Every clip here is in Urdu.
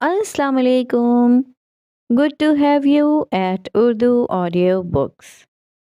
Assalamu alaikum. Good to have you at Urdu Audio Books.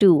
2।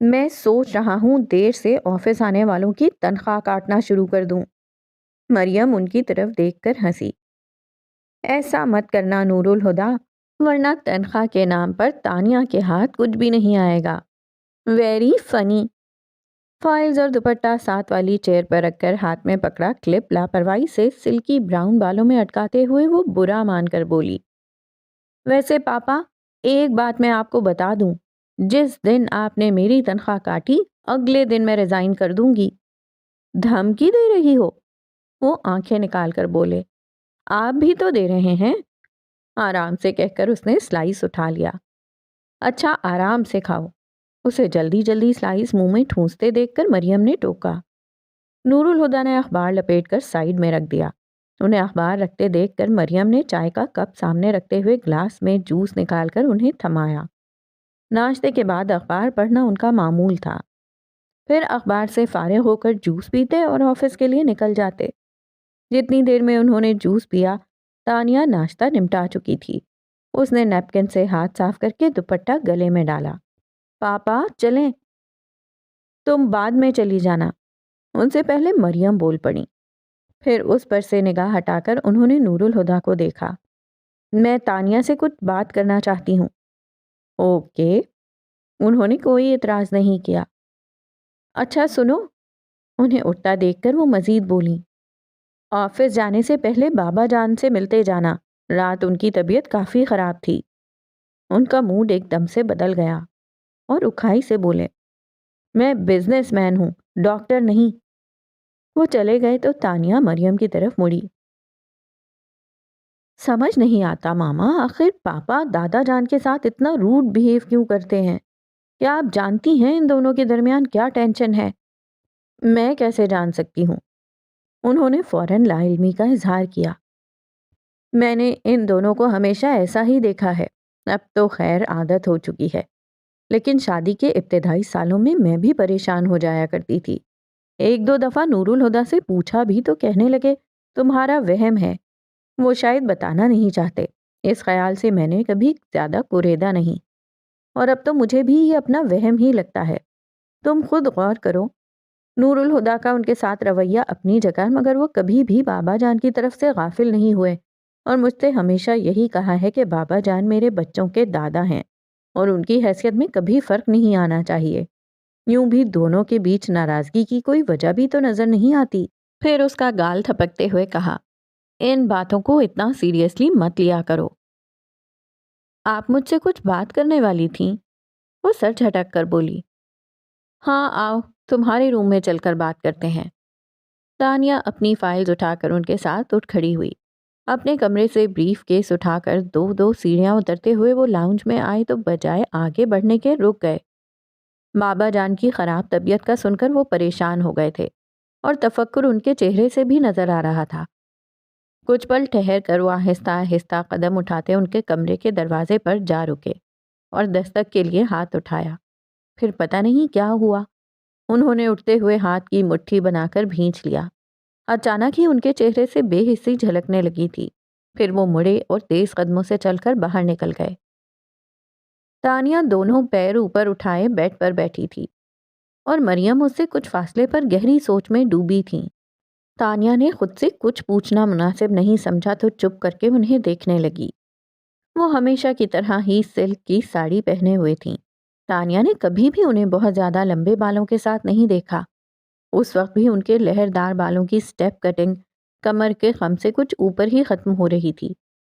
میں سوچ رہا ہوں دیر سے آفس آنے والوں کی تنخواہ کاٹنا شروع کر دوں۔ مریم ان کی طرف دیکھ کر ہنسی۔ ایسا مت کرنا نور الہدا، ورنہ تنخواہ کے نام پر تانیہ کے ہاتھ کچھ بھی نہیں آئے گا۔ Very funny. فائلز اور دوپٹہ ساتھ والی چیئر پر رکھ کر ہاتھ میں پکڑا کلپ لاپرواہی سے سلکی براؤن بالوں میں اٹکاتے ہوئے وہ برا مان کر بولی، ویسے پاپا ایک بات میں آپ کو بتا دوں، جس دن آپ نے میری تنخواہ کاٹی اگلے دن میں ریزائن کر دوں گی۔ دھمکی دے رہی ہو؟ وہ آنکھیں نکال کر بولے، آپ بھی تو دے رہے ہیں۔ آرام سے کہہ کر اس نے سلائس اٹھا لیا۔ اچھا آرام سے کھاؤ۔ اسے جلدی جلدی سلائس منہ میں ٹھونستے دیکھ کر مریم نے ٹوکا۔ نور الہدا نے اخبار لپیٹ کر سائیڈ میں رکھ دیا۔ انہیں اخبار رکھتے دیکھ کر مریم نے چائے کا کپ سامنے رکھتے ہوئے گلاس میں جوس نکال کر انہیں تھمایا۔ ناشتے کے بعد اخبار پڑھنا ان کا معمول تھا۔ پھر اخبار سے فارغ ہو کر جوس پیتے اور آفس کے لیے نکل جاتے۔ جتنی دیر میں انہوں نے جوس پیا، تانیہ ناشتہ نمٹا چکی تھی۔ اس نے نیپکن سے ہاتھ صاف کر کے دوپٹہ گلے میں ڈالا۔ پاپا چلیں؟ تم بعد میں چلی جانا، ان سے پہلے مریم بول پڑی۔ پھر اس پر سے نگاہ ہٹا کر انہوں نے نور الہدا کو دیکھا۔ میں تانیہ سے کچھ بات کرنا چاہتی ہوں۔ اوکے۔ انہوں نے کوئی اعتراض نہیں کیا۔ اچھا سنو، انہیں اٹھتا دیکھ کر وہ مزید بولیں، آفس جانے سے پہلے بابا جان سے ملتے جانا، رات ان کی طبیعت کافی خراب تھی۔ ان کا موڈ ایک دم سے بدل گیا اور اکھائی سے بولے، میں بزنس مین ہوں، ڈاکٹر نہیں۔ وہ چلے گئے تو تانیہ مریم کی طرف مڑی۔ سمجھ نہیں آتا ماما، آخر پاپا دادا جان کے ساتھ اتنا روڈ بیہیو کیوں کرتے ہیں؟ کیا آپ جانتی ہیں ان دونوں کے درمیان کیا ٹینشن ہے؟ میں کیسے جان سکتی ہوں؟ انہوں نے فوراً لا علمی کا اظہار کیا۔ میں نے ان دونوں کو ہمیشہ ایسا ہی دیکھا ہے، اب تو خیر عادت ہو چکی ہے، لیکن شادی کے ابتدائی سالوں میں بھی پریشان ہو جایا کرتی تھی۔ ایک دو دفعہ نور الہدا سے پوچھا بھی تو کہنے لگے تمہارا وہم ہے، وہ شاید بتانا نہیں چاہتے۔ اس خیال سے میں نے کبھی زیادہ کوریدا نہیں، اور اب تو مجھے بھی یہ اپنا وہم ہی لگتا ہے۔ تم خود غور کرو، نور الہدا کا ان کے ساتھ رویہ اپنی جگہ، مگر وہ کبھی بھی بابا جان کی طرف سے غافل نہیں ہوئے، اور مجھ سے ہمیشہ یہی کہا ہے کہ بابا جان میرے بچوں کے دادا ہیں اور ان کی حیثیت میں کبھی فرق نہیں آنا چاہیے۔ یوں بھی دونوں کے بیچ ناراضگی کی کوئی وجہ بھی تو نظر نہیں آتی۔ پھر اس کا گال تھپکتے ہوئے کہا، ان باتوں کو اتنا سیریسلی مت لیا کرو۔ آپ مجھ سے کچھ بات کرنے والی تھیں؟ وہ سر جھٹک کر بولی، ہاں آؤ تمہارے روم میں چل کر بات کرتے ہیں۔ تانیہ اپنی فائلز اٹھا کر ان کے ساتھ اٹھ کھڑی ہوئی۔ اپنے کمرے سے بریف کیس اٹھا کر دو دو سیڑھیاں اترتے ہوئے وہ لاؤنج میں آئے تو بجائے آگے بڑھنے کے رک گئے۔ بابا جان کی خراب طبیعت کا سن کر وہ پریشان ہو گئے تھے، اور تفکر ان کے چہرے سے بھی نظر آ رہا تھا۔ کچھ پل ٹھہر کر وہ آہستہ آہستہ قدم اٹھاتے ان کے کمرے کے دروازے پر جا رکے اور دستک کے لیے ہاتھ اٹھایا۔ پھر پتہ نہیں کیا ہوا، انہوں نے اٹھتے ہوئے ہاتھ کی مٹھی بنا کر بھینچ لیا۔ اچانک ہی ان کے چہرے سے بے حسی جھلکنے لگی تھی۔ پھر وہ مڑے اور تیز قدموں سے چل کر باہر نکل گئے۔ تانیہ دونوں پیر اوپر اٹھائے بیڈ پر بیٹھی تھی، اور مریم اس سے کچھ فاصلے پر گہری سوچ میں ڈوبی تھیں۔ تانیہ نے خود سے کچھ پوچھنا مناسب نہیں سمجھا تو چپ کر کے انہیں دیکھنے لگی۔ وہ ہمیشہ کی طرح ہی سلک کی ساڑی پہنے ہوئے تھیں۔ تانیہ نے کبھی بھی انہیں بہت زیادہ لمبے بالوں کے ساتھ نہیں دیکھا۔ اس وقت بھی ان کے لہردار بالوں کی سٹیپ کٹنگ کمر کے خم سے کچھ اوپر ہی ختم ہو رہی تھی،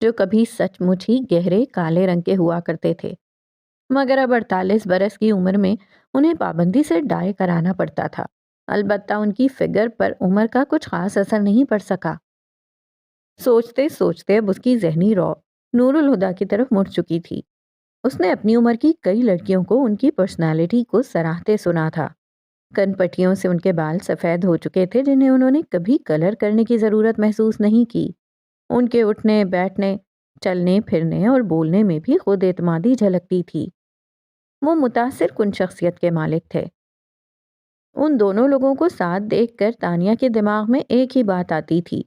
جو کبھی سچ مچ ہی گہرے کالے رنگ کے ہوا کرتے تھے، مگر اب 48 برس کی عمر میں انہیں پابندی سے ڈائی کرانا پڑتا تھا۔ البتہ ان کی فگر پر عمر کا کچھ خاص اثر نہیں پڑ سکا۔ سوچتے سوچتے اب اس کی ذہنی رو نور الہدا کی طرف مڑ چکی تھی۔ اس نے اپنی عمر کی کئی لڑکیوں کو ان کی پرسنالٹی کو سراہتے سنا تھا۔ کن پٹیوں سے ان کے بال سفید ہو چکے تھے، جنہیں انہوں نے کبھی کلر کرنے کی ضرورت محسوس نہیں کی۔ ان کے اٹھنے بیٹھنے، چلنے پھرنے اور بولنے میں بھی خود اعتمادی جھلکتی تھی۔ وہ متاثر کن شخصیت کے مالک تھے۔ ان دونوں لوگوں کو ساتھ دیکھ کر تانیہ کے دماغ میں ایک ہی بات آتی تھی،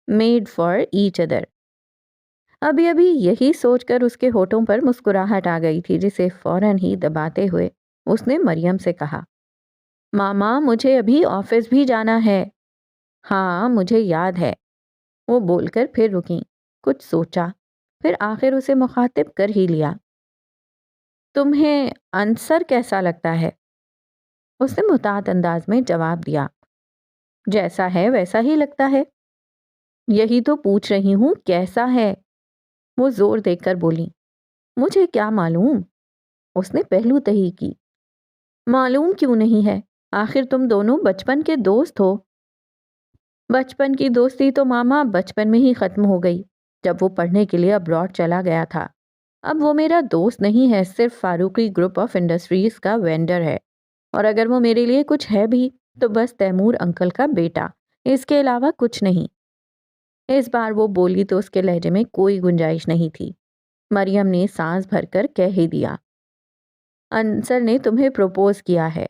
میڈ فار ایچ ادر۔ ابھی ابھی یہی سوچ کر اس کے ہونٹوں پر مسکراہٹ آ گئی تھی، جسے فوراً ہی دباتے ہوئے اس نے مریم سے کہا۔ ماما مجھے ابھی آفس بھی جانا ہے۔ ہاں مجھے یاد ہے، وہ بول کر پھر رکیں، کچھ سوچا، پھر آخر اسے مخاطب کر ہی لیا۔ تمہیں عنصر کیسا لگتا ہے؟ اس نے محتاط انداز میں جواب دیا، جیسا ہے ویسا ہی لگتا ہے۔ یہی تو پوچھ رہی ہوں، کیسا ہے؟ وہ زور دے کر بولی۔ مجھے کیا معلوم؟ اس نے پہلو تہی کی۔ معلوم کیوں نہیں ہے؟ آخر تم دونوں بچپن کے دوست ہو۔ بچپن کی دوستی تو ماما بچپن میں ہی ختم ہو گئی، جب وہ پڑھنے کے لیے ابراڈ چلا گیا تھا۔ اب وہ میرا دوست نہیں ہے، صرف فاروقی گروپ آف انڈسٹریز کا وینڈر ہے، اور اگر وہ میرے لیے کچھ ہے بھی تو بس تیمور انکل کا بیٹا، اس کے علاوہ کچھ نہیں۔ اس بار وہ بولی تو اس کے لہجے میں کوئی گنجائش نہیں تھی۔ مریم نے سانس بھر کر کہہ ہی دیا، انصر نے تمہیں پروپوز کیا ہے۔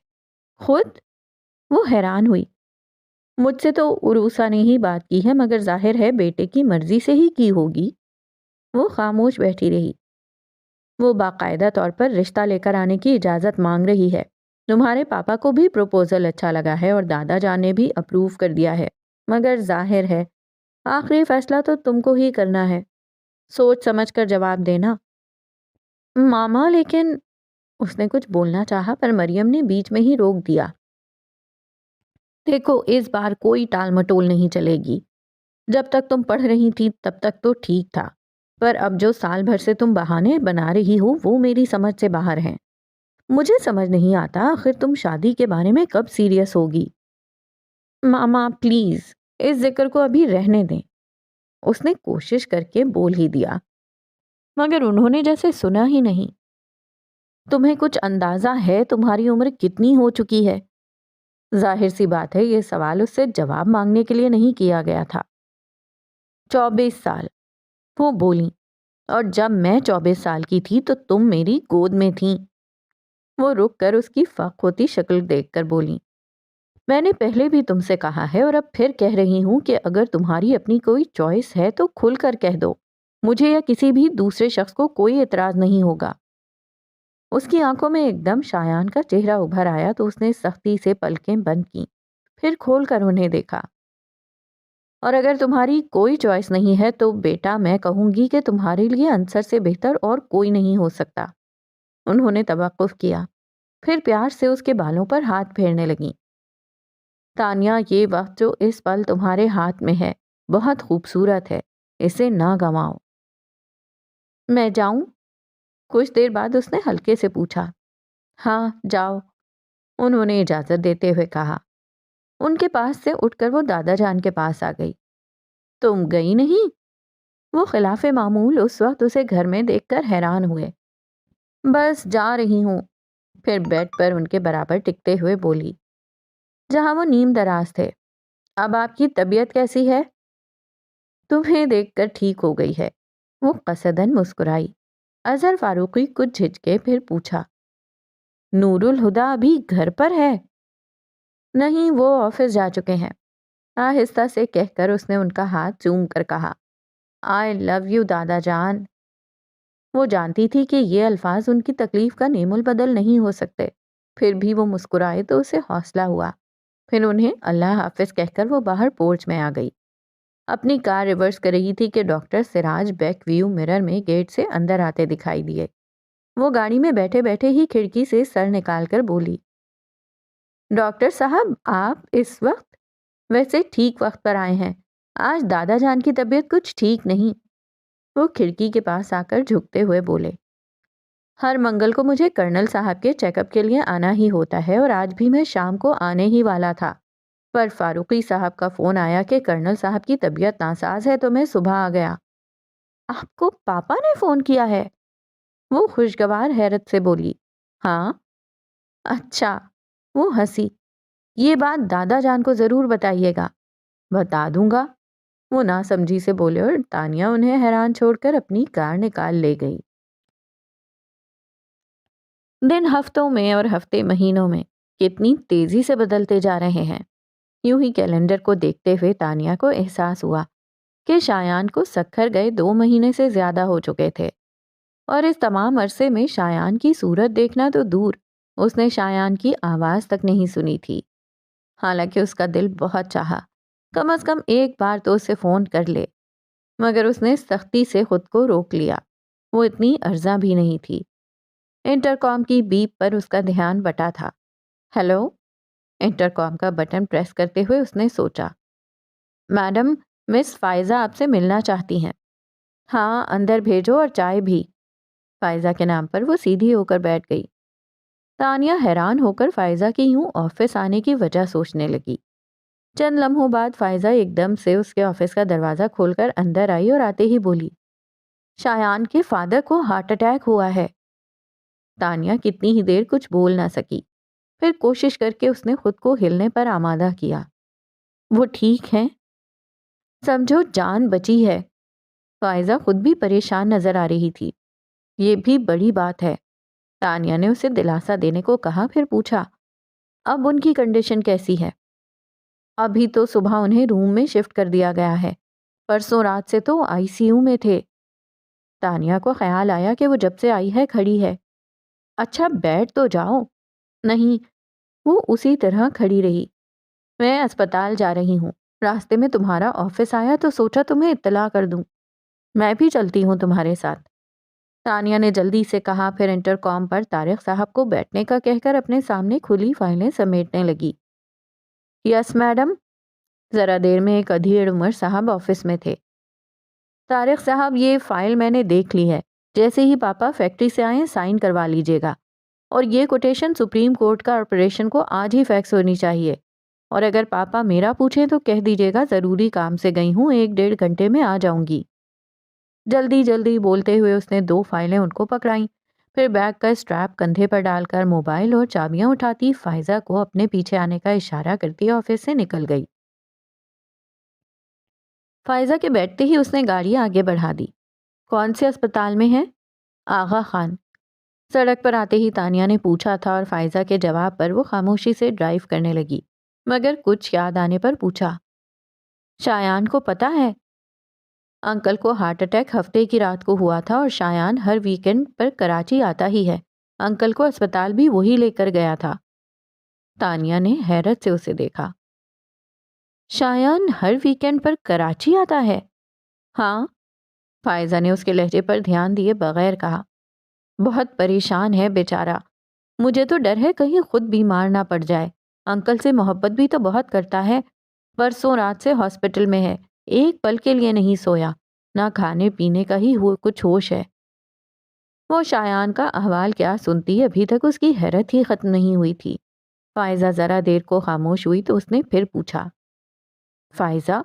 خود؟ وہ حیران ہوئی۔ مجھ سے تو عروسہ نے ہی بات کی ہے، مگر ظاہر ہے بیٹے کی مرضی سے ہی کی ہوگی۔ وہ خاموش بیٹھی رہی۔ وہ باقاعدہ طور پر رشتہ لے کر آنے کی اجازت مانگ رہی ہے۔ تمہارے پاپا کو بھی پروپوزل اچھا لگا ہے اور دادا جان نے بھی اپروو کر دیا ہے، مگر ظاہر ہے آخری فیصلہ تو تم کو ہی کرنا ہے۔ سوچ سمجھ کر جواب دینا۔ ماما لیکن، اس نے کچھ بولنا چاہا پر مریم نے بیچ میں ہی روک دیا۔ دیکھو اس بار کوئی ٹال مٹول نہیں چلے گی۔ جب تک تم پڑھ رہی تھی تب تک تو ٹھیک تھا، پر اب جو سال بھر سے تم بہانے بنا رہی ہو وہ میری سمجھ سے باہر ہیں۔ مجھے سمجھ نہیں آتا آخر تم شادی کے بارے میں کب سیریس ہوگی۔ ماما پلیز اس ذکر کو ابھی رہنے دیں، اس نے کوشش کر کے بول ہی دیا، مگر انہوں نے جیسے سنا ہی نہیں۔ تمہیں کچھ اندازہ ہے تمہاری عمر کتنی ہو چکی ہے؟ ظاہر سی بات ہے یہ سوال اس سے جواب مانگنے کے لیے نہیں کیا گیا تھا۔ 24 سال، وہ بولی، اور جب میں 24 سال کی تھی تو تم میری گود میں تھیں۔ وہ رک کر اس کی فاق ہوتی شکل دیکھ کر بولی، میں نے پہلے بھی تم سے کہا ہے اور اب پھر کہہ رہی ہوں کہ اگر تمہاری اپنی کوئی چوائس ہے تو کھل کر کہہ دو، مجھے یا کسی بھی دوسرے شخص کو کوئی اعتراض نہیں ہوگا۔ اس کی آنکھوں میں ایک دم شایان کا چہرہ ابھر آیا تو اس نے سختی سے پلکیں بند کیں، پھر کھول کر انہیں دیکھا۔ اور اگر تمہاری کوئی چوائس نہیں ہے تو بیٹا میں کہوں گی کہ تمہارے لیے انصر سے بہتر اور کوئی نہیں ہو سکتا۔ انہوں نے توقف کیا، پھر پیار سے اس کے بالوں پر ہاتھ پھیرنے لگیں۔ تانیہ یہ وقت جو اس پل تمہارے ہاتھ میں ہے بہت خوبصورت ہے، اسے نہ گنواؤ۔ میں جاؤں؟ کچھ دیر بعد اس نے ہلکے سے پوچھا۔ ہاں جاؤ، انہوں نے اجازت دیتے ہوئے کہا۔ ان کے پاس سے اٹھ کر وہ دادا جان کے پاس آ گئی۔ تم گئی نہیں؟ وہ خلاف معمول اس وقت اسے گھر میں دیکھ کر حیران ہوئے۔ بس جا رہی ہوں، پھر بیڈ پر ان کے برابر ٹکتے ہوئے بولی، جہاں وہ نیم دراز تھے۔ اب آپ کی طبیعت کیسی ہے؟ تمہیں دیکھ کر ٹھیک ہو گئی ہے، وہ قصدن مسکرائی۔ اظہر فاروقی کچھ جھجکے پھر پوچھا، نور الہدا ابھی گھر پر ہے؟ نہیں، وہ آفس جا چکے ہیں۔ آہستہ سے کہہ کر اس نے ان کا ہاتھ چوم کر کہا، آئی لو یو دادا جان۔ وہ جانتی تھی کہ یہ الفاظ ان کی تکلیف کا نیم البدل نہیں ہو سکتے، پھر بھی وہ مسکرائے تو اسے حوصلہ ہوا۔ پھر انہیں اللہ حافظ کہہ کر وہ باہر پورچ میں آ گئی۔ اپنی کار ریورس کر رہی تھی کہ ڈاکٹر سراج بیک ویو مرر میں گیٹ سے اندر آتے دکھائی دیے۔ وہ گاڑی میں بیٹھے بیٹھے ہی کھڑکی سے سر نکال کر بولی، ڈاکٹر صاحب آپ اس وقت؟ ویسے ٹھیک وقت پر آئے ہیں، آج دادا جان کی طبیعت کچھ ٹھیک نہیں۔ وہ کھڑکی کے پاس آ کر جھکتے ہوئے بولے، ہر منگل کو مجھے کرنل صاحب کے چیک اپ کے لیے آنا ہی ہوتا ہے اور آج بھی میں شام کو آنے ہی والا تھا، پر فاروقی صاحب کا فون آیا کہ کرنل صاحب کی طبیعت ناساز ہے تو میں صبح آ گیا۔ آپ کو پاپا نے فون کیا ہے؟ وہ خوشگوار حیرت سے بولی، ہاں۔ اچھا، وہ ہنسی، یہ بات دادا جان کو ضرور بتائیے گا۔ بتا دوں گا، وہ نہ سمجھی سے بولے اور تانیہ انہیں حیران چھوڑ کر اپنی کار نکال لے گئی۔ دن ہفتوں میں اور ہفتے مہینوں میں کتنی تیزی سے بدلتے جا رہے ہیں۔ یوں ہی کیلنڈر کو دیکھتے ہوئے تانیہ کو احساس ہوا کہ شایان کو سکھر گئے 2 مہینے سے زیادہ ہو چکے تھے، اور اس تمام عرصے میں شایان کی صورت دیکھنا تو دور، اس نے شایان کی آواز تک نہیں سنی تھی، حالانکہ اس کا دل بہت چاہا کم از کم ایک بار تو اسے فون کر لے، مگر اس نے سختی سے خود کو روک لیا۔ وہ اتنی ارزاں بھی نہیں تھی۔ انٹر کام کی بیپ پر اس کا دھیان بٹا تھا۔ ہیلو؟ انٹر کام کا بٹن پریس کرتے ہوئے اس نے سوچا، میڈم، مس فائزہ آپ سے ملنا چاہتی ہیں۔ ہاں، اندر بھیجو اور چائے بھی۔ فائزہ کے نام پر وہ سیدھی ہو کر بیٹھ گئی۔ تانیہ حیران ہو کر فائزہ کی یوں آفس آنے کی وجہ سوچنے لگی۔ چند لمحوں بعد فائزہ ایک دم سے اس کے آفس کا دروازہ کھول کر اندر آئی اور آتے ہی بولی، شایان کے فادر کو ہارٹ اٹیک ہوا ہے۔ تانیہ کتنی ہی دیر کچھ بول نہ سکی، پھر کوشش کر کے اس نے خود کو ہلنے پر آمادہ کیا۔ وہ ٹھیک ہیں؟ سمجھو جان بچی ہے۔ فائزہ خود بھی پریشان نظر آ رہی تھی۔ یہ بھی بڑی بات ہے۔ تانیہ نے اسے دلاسا دینے کو کہا، پھر پوچھا، اب ان کی کنڈیشن کیسی ہے؟ ابھی تو صبح انہیں روم میں شفٹ کر دیا گیا ہے، پرسوں رات سے تو آئی سی یو میں تھے۔ تانیہ کو خیال آیا کہ وہ جب سے آئی ہے کھڑی ہے۔ اچھا بیٹھ تو جاؤ۔ نہیں، وہ اسی طرح کھڑی رہی۔ میں اسپتال جا رہی ہوں، راستے میں تمہارا آفس آیا تو سوچا تمہیں اطلاع کر دوں۔ میں بھی چلتی ہوں تمہارے ساتھ، تانیہ نے جلدی سے کہا، پھر انٹر کام پر طارق صاحب کو بیٹھنے کا کہہ کر اپنے سامنے کھلی فائلیں سمیٹنے لگی۔ Yes madam. ذرا دیر میں ایک ادھیڑ عمر صاحب آفس میں تھے۔ طارق صاحب، یہ فائل میں نے دیکھ لی ہے، جیسے ہی پاپا فیکٹری سے آئیں سائن کروا لیجیے گا، اور یہ کوٹیشن سپریم کورٹ کا آپریشن کو آج ہی فیکس ہونی چاہیے، اور اگر پاپا میرا پوچھیں تو کہہ دیجیے گا ضروری کام سے گئی ہوں، 1 ڈیڑھ گھنٹے میں آ جاؤں گی۔ جلدی جلدی بولتے ہوئے اس نے 2 فائلیں ان کو پکڑائیں، پھر بیگ کا اسٹریپ کندھے پر ڈال کر موبائل اور چابیاں اٹھاتی فائزہ کو اپنے پیچھے آنے کا اشارہ کرتی آفس سے نکل گئی۔ فائزہ کے بیٹھتے ہی اس نے گاڑی آگے بڑھا دی۔ کون سے اسپتال میں ہے؟ آغا خان۔ سڑک پر آتے ہی تانیہ نے پوچھا تھا، اور فائزہ کے جواب پر وہ خاموشی سے ڈرائیو کرنے لگی، مگر کچھ یاد آنے پر پوچھا، شایان کو پتہ ہے؟ انکل کو ہارٹ اٹیک ہفتے کی رات کو ہوا تھا، اور شایان ہر ویکنڈ پر کراچی آتا ہی ہے۔ انکل کو اسپتال بھی وہی لے کر گیا تھا۔ تانیہ نے حیرت سے اسے دیکھا۔ شایان ہر ویکنڈ پر کراچی آتا ہے؟ ہاں، فائزہ نے اس کے لہجے پر دھیان دیے بغیر کہا۔ بہت پریشان ہے بیچارہ، مجھے تو ڈر ہے کہیں خود بیمار نہ پڑ جائے۔ انکل سے محبت بھی تو بہت کرتا ہے، پرسوں رات سے ہاسپٹل میں ہے، ایک پل کے لیے نہیں سویا، نہ کھانے پینے کا ہی کچھ ہوش ہے۔ وہ شایان کا احوال کیا سنتی، ابھی تک اس کی حیرت ہی ختم نہیں ہوئی تھی۔ فائزہ ذرا دیر کو خاموش ہوئی تو اس نے پھر پوچھا، فائزہ،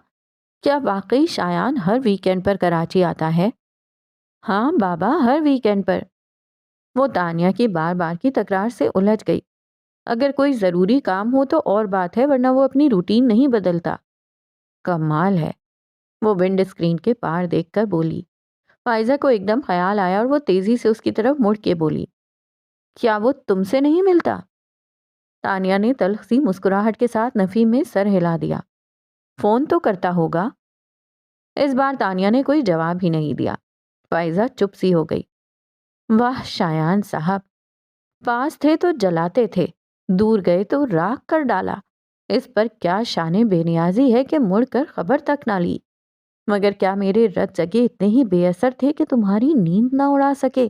کیا واقعی شایان ہر ویکینڈ پر کراچی آتا ہے؟ ہاں بابا، ہر ویکینڈ پر۔ وہ تانیہ کی بار بار کی تکرار سے الجھ گئی۔ اگر کوئی ضروری کام ہو تو اور بات ہے، ورنہ وہ اپنی روٹین نہیں بدلتا۔ کمال ہے، وہ ونڈ اسکرین کے پار دیکھ کر بولی۔ فائزہ کو ایک دم خیال آیا اور وہ تیزی سے اس کی طرف مڑ کے بولی، کیا وہ تم سے نہیں ملتا؟ تانیہ نے تلخ سی مسکراہٹ کے ساتھ نفی میں سر ہلا دیا۔ فون تو کرتا ہوگا۔ اس بار تانیہ نے کوئی جواب ہی نہیں دیا۔ فائزہ چپ سی ہو گئی۔ واہ شایان صاحب، پاس تھے تو جلاتے تھے، دور گئے تو راکھ کر ڈالا۔ اس پر کیا شان بے نیازی ہے کہ مڑ کر خبر تک نہ لی۔ مگر کیا میرے رت جگے اتنے ہی بے اثر تھے کہ تمہاری نیند نہ اڑا سکے؟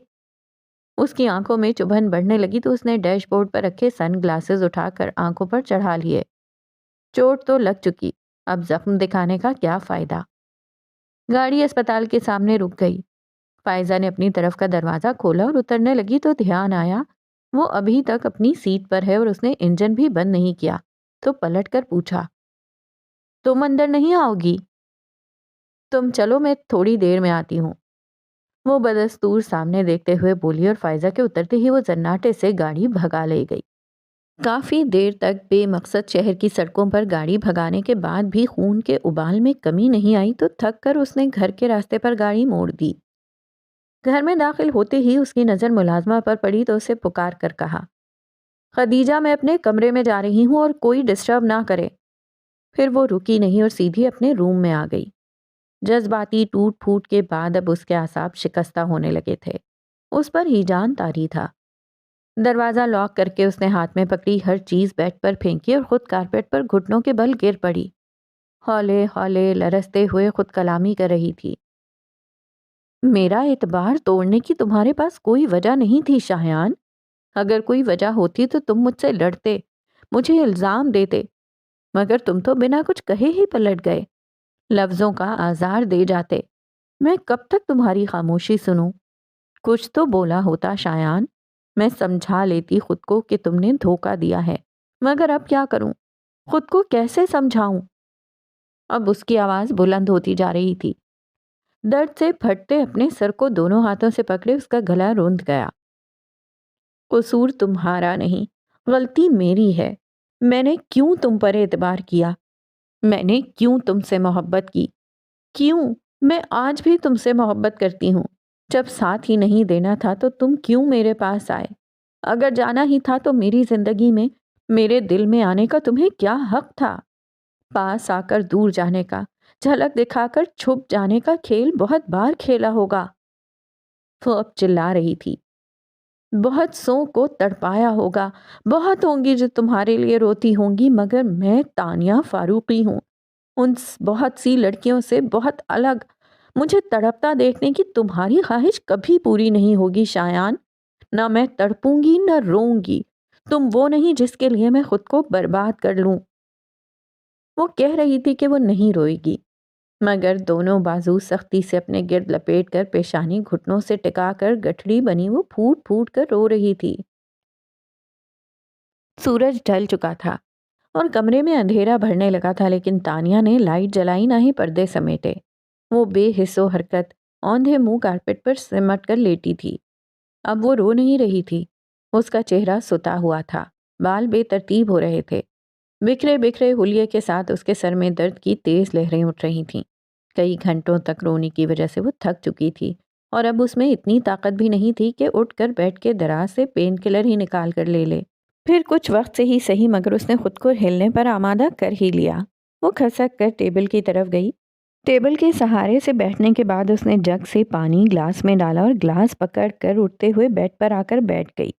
اس کی آنکھوں میں چبھن بڑھنے لگی تو اس نے ڈیش بورڈ پر رکھے سن گلاسز اٹھا کر آنکھوں پر چڑھا لیے۔ چوٹ تو لگ چکی، اب زخم دکھانے کا کیا فائدہ؟ گاڑی اسپتال کے سامنے رک گئی۔ فائزہ نے اپنی طرف کا دروازہ کھولا اور اترنے لگی تو دھیان آیا وہ ابھی تک اپنی سیٹ پر ہے اور اس نے انجن بھی بند نہیں کیا، تو پلٹ کر پوچھا، تم اندر نہیں آؤ گی؟ تم چلو، میں تھوڑی دیر میں آتی ہوں، وہ بدستور سامنے دیکھتے ہوئے بولی، اور فائزہ کے اترتے ہی وہ زناٹے سے گاڑی بھگا لے گئی۔ کافی دیر تک بے مقصد شہر کی سڑکوں پر گاڑی بھگانے کے بعد بھی خون کے ابال میں کمی نہیں آئی تو تھک کر اس نے گھر کے راستے پر گاڑی موڑ دی۔ گھر میں داخل ہوتے ہی اس کی نظر ملازمہ پر پڑی تو اسے پکار کر کہا، خدیجہ، میں اپنے کمرے میں جا رہی ہوں اور کوئی ڈسٹرب نہ کرے۔ پھر وہ رکی نہیں اور سیدھی اپنے روم میں آ گئی۔ جذباتی ٹوٹ پھوٹ کے بعد اب اس کے اعصاب شکستہ ہونے لگے تھے۔ اس پر ہی جان طاری تھا۔ دروازہ لاک کر کے اس نے ہاتھ میں پکڑی ہر چیز بیڈ پر پھینکی اور خود کارپیٹ پر گھٹنوں کے بل گر پڑی۔ ہولے ہولے لرزتے ہوئے خود کلامی کر رہی تھی۔ میرا اعتبار توڑنے کی تمہارے پاس کوئی وجہ نہیں تھی شایان۔ اگر کوئی وجہ ہوتی تو تم مجھ سے لڑتے، مجھے الزام دیتے، مگر تم تو بنا کچھ کہے ہی پلٹ گئے، لفظوں کا آزار دے جاتے۔ میں کب تک تمہاری خاموشی سنوں؟ کچھ تو بولا ہوتا شایان، میں سمجھا لیتی خود کو کہ تم نے دھوکہ دیا ہے، مگر اب کیا کروں؟ خود کو کیسے سمجھاؤں؟ اب اس کی آواز بلند ہوتی جا رہی تھی۔ درد سے پھٹتے اپنے سر کو دونوں ہاتھوں سے پکڑے اس کا گلا روندھ گیا۔ قصور تمہارا نہیں، غلطی میری ہے۔ میں نے کیوں تم پر اعتبار کیا؟ میں نے کیوں تم سے محبت کی؟ کیوں؟ میں آج بھی تم سے محبت کرتی ہوں۔ جب ساتھ ہی نہیں دینا تھا تو تم کیوں میرے پاس آئے؟ اگر جانا ہی تھا تو میری زندگی میں، میرے دل میں آنے کا تمہیں کیا حق تھا؟ پاس آ کر دور جانے کا، جھلک دکھا کر چھپ جانے کا کھیل بہت بار کھیلا ہوگا۔ وہ اب چلا رہی تھی۔ بہت سو کو تڑپایا ہوگا، بہت ہوں گی جو تمہارے لیے روتی ہوں گی، مگر میں تانیہ فاروقی ہوں، ان بہت سی لڑکیوں سے بہت الگ۔ مجھے تڑپتا دیکھنے کی تمہاری خواہش کبھی پوری نہیں ہوگی شایان۔ نہ میں تڑپوں گی نہ روؤں گی۔ تم وہ نہیں جس کے لیے میں خود کو برباد کر لوں۔ وہ کہہ رہی تھی کہ وہ نہیں روئے گی، مگر دونوں بازو سختی سے اپنے گرد لپیٹ کر پیشانی گھٹنوں سے ٹکا کر گٹھڑی بنی وہ پھوٹ پھوٹ کر رو رہی تھی۔ سورج ڈھل چکا تھا اور کمرے میں اندھیرا بھرنے لگا تھا، لیکن تانیہ نے لائٹ جلائی نہ ہی پردے سمیٹے۔ وہ بے حس و حرکت اوندھے منہ کارپیٹ پر سمٹ کر لیٹی تھی۔ اب وہ رو نہیں رہی تھی، اس کا چہرہ ستا ہوا تھا، بال بے ترتیب ہو رہے تھے، بکھرے بکھرے حلیے کے ساتھ اس کے سر میں درد کی تیز لہریں اٹھ رہی تھیں۔ کئی گھنٹوں تک رونے کی وجہ سے وہ تھک چکی تھی اور اب اس میں اتنی طاقت بھی نہیں تھی کہ اٹھ کر بیٹھ کے دراز سے پین کلر ہی نکال کر لے لے۔ پھر کچھ وقت سے ہی صحیح، مگر اس نے خود کو ہلنے پر آمادہ کر ہی لیا۔ وہ کھسک کر ٹیبل کی طرف گئی۔ ٹیبل کے سہارے سے بیٹھنے کے بعد اس نے جگ سے پانی گلاس میں ڈالا اور گلاس پکڑ کر اٹھتے ہوئے بیڈ پر آ کر بیٹھ گئی۔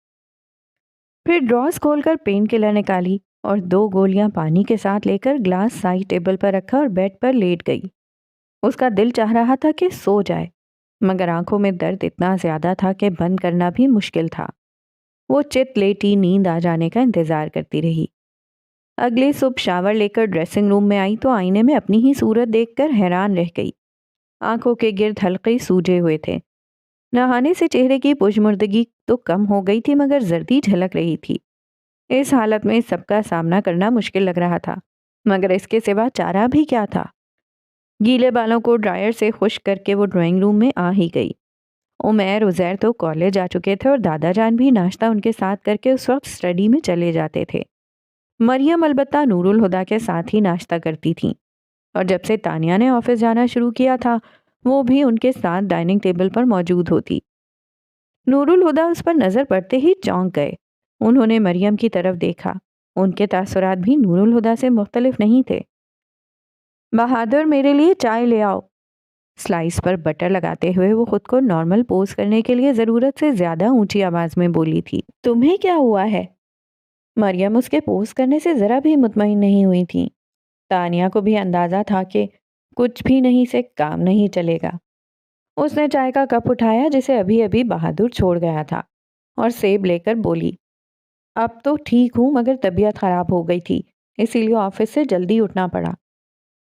پھر ڈراز کھول کر پین کلر نکالی اور 2 گولیاں پانی کے ساتھ لے کر گلاس سائڈ ٹیبل پر رکھا اور بیڈ پر لیٹ گئی۔ اس کا دل چاہ رہا تھا کہ سو جائے، مگر آنکھوں میں درد اتنا زیادہ تھا کہ بند کرنا بھی مشکل تھا۔ وہ چت لیٹی نیند آ جانے کا انتظار کرتی رہی۔ اگلے صبح شاور لے کر ڈریسنگ روم میں آئی تو آئینے میں اپنی ہی صورت دیکھ کر حیران رہ گئی۔ آنکھوں کے گرد حلقے سوجے ہوئے تھے۔ نہانے سے چہرے کی پشمردگی تو کم ہو گئی تھی، مگر زردی جھلک رہی تھی۔ اس حالت میں سب کا سامنا کرنا مشکل لگ رہا تھا، مگر اس کے سوا چارہ بھی کیا تھا؟ گیلے بالوں کو ڈرائر سے خشک کر کے وہ ڈرائنگ روم میں آ ہی گئی۔ عمیر عزیر تو کالج آ چکے تھے اور دادا جان بھی ناشتہ ان کے ساتھ کر کے اس وقت اسٹڈی میں چلے جاتے تھے۔ مریم البتہ نور الہدیٰ کے ساتھ ہی ناشتہ کرتی تھیں، اور جب سے تانیہ نے آفس جانا شروع کیا تھا وہ بھی ان کے ساتھ ڈائننگ ٹیبل پر موجود ہوتی۔ نور الہدیٰ اس پر نظر پڑتے ہی چونک گئے۔ انہوں نے مریم کی طرف دیکھا۔ ان کے تاثرات بھی نور الہدیٰ سے مختلف نہیں تھے۔ بہادر، میرے لیے چائے لے آؤ۔ سلائس پر بٹر لگاتے ہوئے وہ خود کو نارمل پوز کرنے کے لیے ضرورت سے زیادہ اونچی آواز میں بولی تھی۔ تمہیں کیا ہوا ہے؟ مریم اس کے پوز کرنے سے ذرا بھی مطمئن نہیں ہوئی تھی۔ تانیہ کو بھی اندازہ تھا کہ کچھ بھی نہیں سے کام نہیں چلے گا۔ اس نے چائے کا کپ اٹھایا جسے ابھی ابھی بہادر چھوڑ گیا تھا اور سیب لے کر بولی، اب تو ٹھیک ہوں، مگر طبیعت خراب ہو گئی تھی، اسی لیے آفس سے جلدی اٹھنا پڑا۔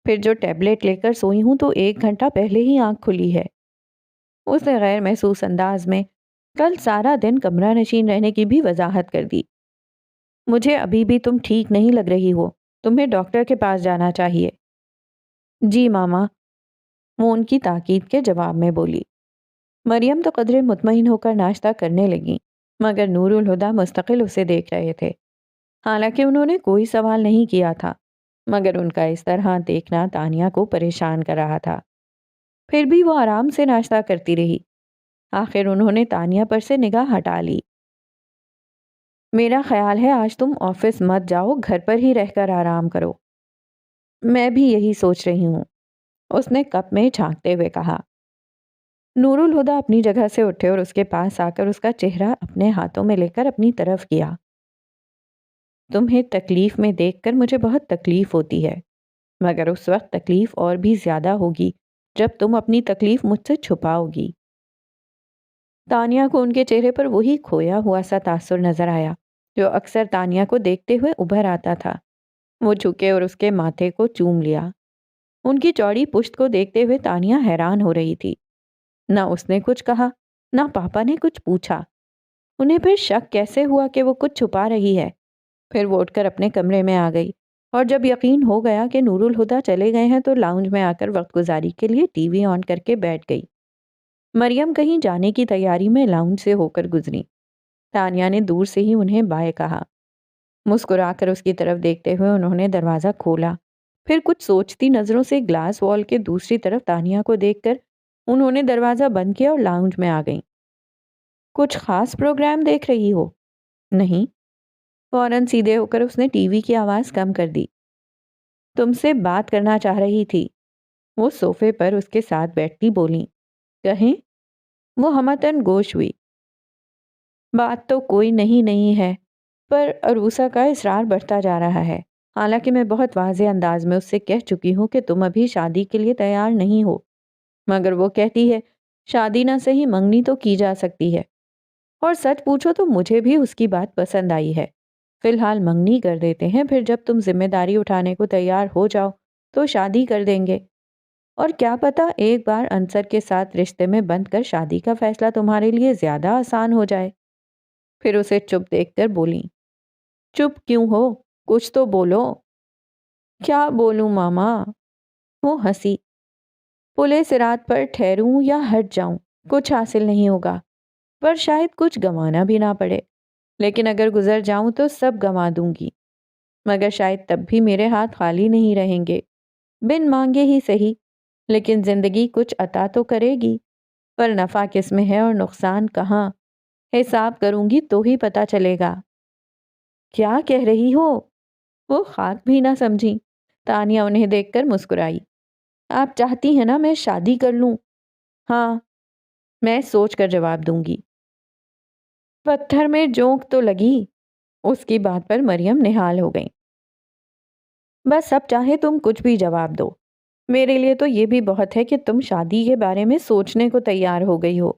پھر جو ٹیبلٹ لے کر سوئی ہوں تو 1 گھنٹہ پہلے ہی آنکھ کھلی ہے۔ اس نے غیر محسوس انداز میں کل سارا دن کمرہ نشین رہنے کی بھی وضاحت کر دی۔ مجھے ابھی بھی تم ٹھیک نہیں لگ رہی ہو، تمہیں ڈاکٹر کے پاس جانا چاہیے۔ جی ماما، وہ ان کی تاکید کے جواب میں بولی۔ مریم تو قدرے مطمئن ہو کر ناشتہ کرنے لگی، مگر نور الہدیٰ مستقل اسے دیکھ رہے تھے۔ حالانکہ انہوں نے کوئی سوال نہیں کیا تھا، مگر ان کا اس طرح دیکھنا تانیہ کو پریشان کر رہا تھا۔ پھر بھی وہ آرام سے ناشتہ کرتی رہی۔ آخر انہوں نے تانیہ پر سے نگاہ ہٹا لی۔ میرا خیال ہے آج تم آفس مت جاؤ، گھر پر ہی رہ کر آرام کرو۔ میں بھی یہی سوچ رہی ہوں، اس نے کپ میں جھانکتے ہوئے کہا۔ نور الہدا اپنی جگہ سے اٹھے اور اس کے پاس آ کر اس کا چہرہ اپنے ہاتھوں میں لے کر اپنی طرف کیا۔ تمہیں تکلیف میں دیکھ کر مجھے بہت تکلیف ہوتی ہے، مگر اس وقت تکلیف اور بھی زیادہ ہوگی جب تم اپنی تکلیف مجھ سے چھپاؤ گی۔ تانیہ کو ان کے چہرے پر وہی کھویا ہوا سا تاثر نظر آیا جو اکثر تانیہ کو دیکھتے ہوئے ابھر آتا تھا۔ وہ جھکے اور اس کے ماتھے کو چوم لیا۔ ان کی چوڑی پشت کو دیکھتے ہوئے تانیہ حیران ہو رہی تھی۔ نہ اس نے کچھ کہا، نہ پاپا نے کچھ پوچھا۔ انہیں پھر شک کیسے ہوا کہ وہ کچھ چھپا رہی ہے؟ پھر وہ اٹھ کر اپنے کمرے میں آ گئی اور جب یقین ہو گیا کہ نور الہدا چلے گئے ہیں تو لاؤنج میں آ کر وقت گزاری کے لیے ٹی وی آن کر کے بیٹھ گئی۔ مریم کہیں جانے کی تیاری میں لاؤنج سے ہو کر گزری۔ تانیہ نے دور سے ہی انہیں بائے کہا۔ مسکرا کر اس کی طرف دیکھتے ہوئے انہوں نے دروازہ کھولا۔ پھر کچھ سوچتی نظروں سے گلاس وال کے دوسری طرف تانیہ کو دیکھ کر انہوں نے دروازہ بند کیا اور لاؤنج میں آ گئیں۔ کچھ خاص پروگرام دیکھ رہی ہو؟ نہیں۔ فوراً سیدھے ہو کر اس نے ٹی وی کی آواز کم کر دی۔ تم سے بات کرنا چاہ رہی تھی۔ وہ صوفے پر اس کے ساتھ بیٹھتی بولیں۔ کہیں؟ وہ ہمتن گوش ہوئی۔ بات تو کوئی نہیں ہے، پر عروسہ کا اصرار بڑھتا جا رہا ہے۔ حالانکہ میں بہت واضح انداز میں اس سے کہہ چکی ہوں کہ تم ابھی شادی کے لیے تیار نہیں ہو، مگر وہ کہتی ہے شادی نہ صحیح منگنی تو کی جا سکتی ہے، اور سچ پوچھو تو مجھے بھی اس کی بات پسند آئی ہے۔ فی الحال منگنی کر دیتے ہیں، پھر جب تم ذمہ داری اٹھانے کو تیار ہو جاؤ تو شادی کر دیں گے، اور کیا پتا ایک بار انصر کے ساتھ رشتے میں بند کر شادی کا فیصلہ تمہارے لیے زیادہ آسان ہو جائے۔ پھر اسے چپ دیکھ کر بولیں۔ چپ کیوں ہو؟ کچھ تو بولو۔ کیا بولوں ماما؟ وہ ہنسی۔ پلے صراط پر ٹھہروں یا ہٹ جاؤں کچھ حاصل نہیں ہوگا، پر شاید کچھ گنوانا بھی نہ پڑے، لیکن اگر گزر جاؤں تو سب گنوا دوں گی، مگر شاید تب بھی میرے ہاتھ خالی نہیں رہیں گے، بن مانگے ہی صحیح، لیکن زندگی کچھ عطا تو کرے گی، پر نفع کس میں ہے اور نقصان کہاں، حساب کروں گی تو ہی پتہ چلے گا۔ کیا کہہ رہی ہو؟ وہ خاک بھی نہ سمجھی۔ تانیہ انہیں دیکھ کر مسکرائی۔ آپ چاہتی ہیں نا میں شادی کر لوں؟ ہاں، میں سوچ کر جواب دوں گی۔ پتھر میں جونک تو لگی۔ اس کی بات پر مریم نہال ہو گئیں۔ بس اب چاہے تم کچھ بھی جواب دو، میرے لیے تو یہ بھی بہت ہے کہ تم شادی کے بارے میں سوچنے کو تیار ہو گئی ہو۔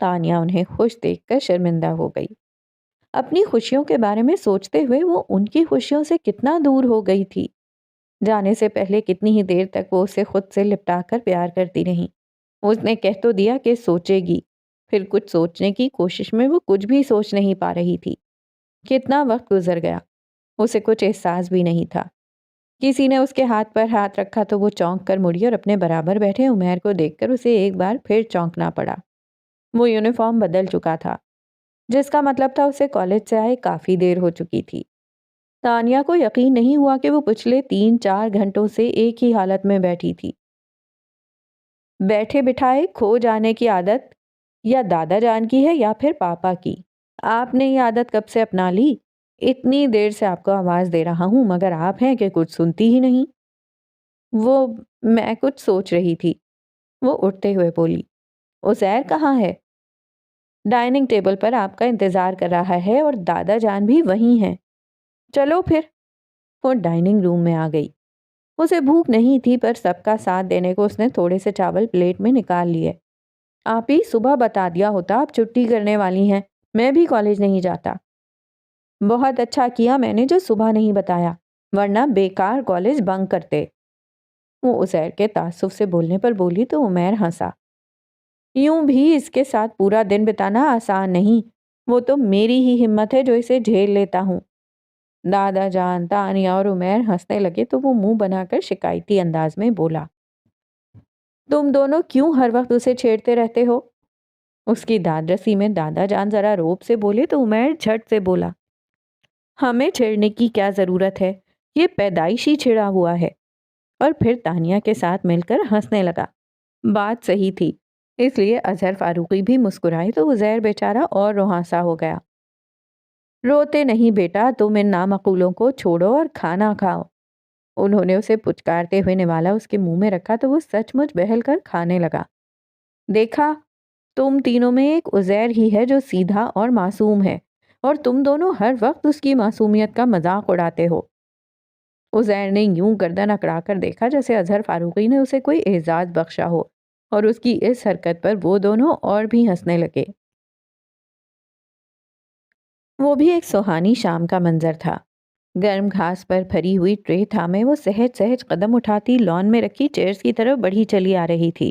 تانیہ انہیں خوش دیکھ کر شرمندہ ہو گئی۔ اپنی خوشیوں کے بارے میں سوچتے ہوئے وہ ان کی خوشیوں سے کتنا دور ہو گئی تھی۔ جانے سے پہلے کتنی ہی دیر تک وہ اسے خود سے لپٹا کر پیار کرتی رہیں۔ اس نے کہہ تو دیا کہ سوچے گی، پھر کچھ سوچنے کی کوشش میں وہ کچھ بھی سوچ نہیں پا رہی تھی۔ کتنا وقت گزر گیا، اسے کچھ احساس بھی نہیں تھا۔ کسی نے اس کے ہاتھ پر ہاتھ رکھا تو وہ چونک کر مڑی اور اپنے برابر بیٹھے عمیر کو دیکھ کر اسے ایک بار پھر چونکنا پڑا۔ وہ یونیفارم بدل چکا تھا، جس کا مطلب تھا اسے کالج سے آئے کافی دیر ہو چکی تھی۔ تانیہ کو یقین نہیں ہوا کہ وہ پچھلے 3-4 گھنٹوں سے ایک ہی حالت میں بیٹھی تھی۔ بیٹھے بٹھائے کھو جانے کی عادت یا دادا جان کی ہے یا پھر پاپا کی؟ آپ نے یہ عادت کب سے اپنا لی؟ اتنی دیر سے آپ کو آواز دے رہا ہوں مگر آپ ہیں کہ کچھ سنتی ہی نہیں۔ میں کچھ سوچ رہی تھی، وہ اٹھتے ہوئے بولی۔ عزیر کہاں ہے؟ ڈائننگ ٹیبل پر آپ کا انتظار کر رہا ہے اور دادا جان بھی وہیں ہیں۔ چلو پھر۔ وہ ڈائننگ روم میں آ گئی۔ اسے بھوک نہیں تھی پر سب کا ساتھ دینے کو اس نے تھوڑے سے چاول پلیٹ میں نکال لیے۔ آپ ہی صبح بتا دیا ہوتا آپ چھٹی کرنے والی ہیں، میں بھی کالج نہیں جاتا۔ بہت اچھا کیا میں نے جو صبح نہیں بتایا، ورنہ بیکار کالج بنک کرتے۔ وہ عزیر کے تعصب سے بولنے پر بولی تو عمیر ہنسا۔ یوں بھی اس کے ساتھ پورا دن بتانا آسان نہیں، وہ تو میری ہی ہمت ہے جو اسے جھیل لیتا ہوں۔ دادا جان، تانیہ اور عمیر ہنسنے لگے تو وہ منہ بنا کر شکایتی انداز میں بولا۔ تم دونوں کیوں ہر وقت اسے چھیڑتے رہتے ہو؟ اس کی داد رسی میں دادا جان ذرا روب سے بولے تو عمیر جھٹ سے بولا۔ ہمیں چھیڑنے کی کیا ضرورت ہے، یہ پیدائشی چھڑا ہوا ہے۔ اور پھر تانیہ کے ساتھ مل کر ہنسنے لگا۔ بات صحیح تھی، اس لیے اظہر فاروقی بھی مسکرائے تو عزیر بیچارہ اور روحانسا ہو گیا۔ روتے نہیں بیٹا، تم ان نامعقولوں کو چھوڑو اور کھانا کھاؤ۔ انہوں نے اسے پچکارتے ہوئے نوالا اس کے منہ میں رکھا تو وہ سچ مچ بہل کر کھانے لگا۔ دیکھا، تم تینوں میں ایک عزیر ہی ہے جو سیدھا اور معصوم ہے، اور تم دونوں ہر وقت اس کی معصومیت کا مذاق اڑاتے ہو۔ عزیر نے یوں گردن اکڑا کر دیکھا جیسے اظہر فاروقی نے اسے کوئی اعزاز بخشا ہو، اور اس کی اس حرکت پر وہ دونوں اور بھی ہنسنے لگے۔ وہ بھی ایک سہانی شام کا منظر تھا۔ گرم گھاس پر بھری ہوئی ٹرے تھامے وہ سہج سہج قدم اٹھاتی لان میں رکھی چیئرز کی طرف بڑھی چلی آ رہی تھی،